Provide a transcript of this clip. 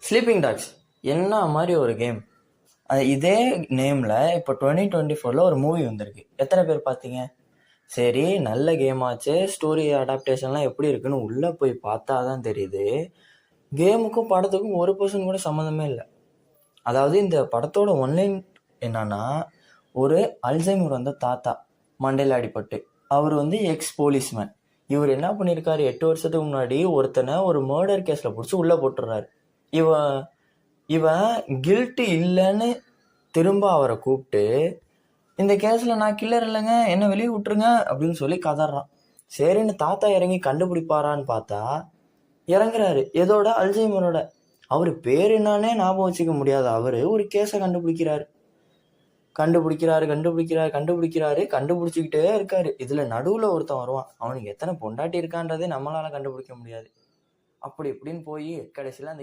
Sleeping tax என்ன மாதிரி ஒரு கேம். இதே நேமில் இப்போ 2024 ஒரு மூவி வந்திருக்கு. எத்தனை பேர் பார்த்தீங்க? சரி, நல்ல கேம் ஆச்சு. ஸ்டோரி அடாப்டேஷன்லாம் எப்படி இருக்குன்னு உள்ளே போய் பார்த்தா தான் தெரியுது, கேமுக்கும் படத்துக்கும் 1% கூட சம்மந்தமே இல்லை. அதாவது இந்த படத்தோட ஒன்லைன் என்னன்னா, ஒரு அல்சைமர் வந்த தாத்தா மண்டையில் அடிபட்டு, அவர் எக்ஸ் போலீஸ்மேன். இவர் என்ன பண்ணியிருக்காரு, 8 வருஷத்துக்கு முன்னாடி ஒருத்தனை ஒரு மர்டர் கேஸில் பிடிச்சி உள்ளே போட்டுடுறாரு. இவன் கில்ட்டு இல்லைன்னு திரும்ப அவரை கூப்பிட்டு, இந்த கேஸில் நான் கில்லர் இல்லைங்க, என்ன வெளியே விட்டுருங்க அப்படின்னு சொல்லி கதறான். சரின்னு தாத்தா இறங்கி கண்டுபிடிப்பாரான்னு பார்த்தா இறங்குறாரு. எதோட? அல்சைமரோட. அவர் பேர் என்னானே ஞாபகம் வச்சுக்க முடியாத அவர் ஒரு கேஸை கண்டுபிடிச்சிக்கிட்டே இருக்காரு. இதுல நடுவுல ஒருத்தன் வருவான். அவனுக்கு எத்தனை பொண்டாட்டி இருக்கான்றதே நம்மளால கண்டுபிடிக்க முடியாது. அப்படி இப்படின்னு போய் கடைசியில அந்த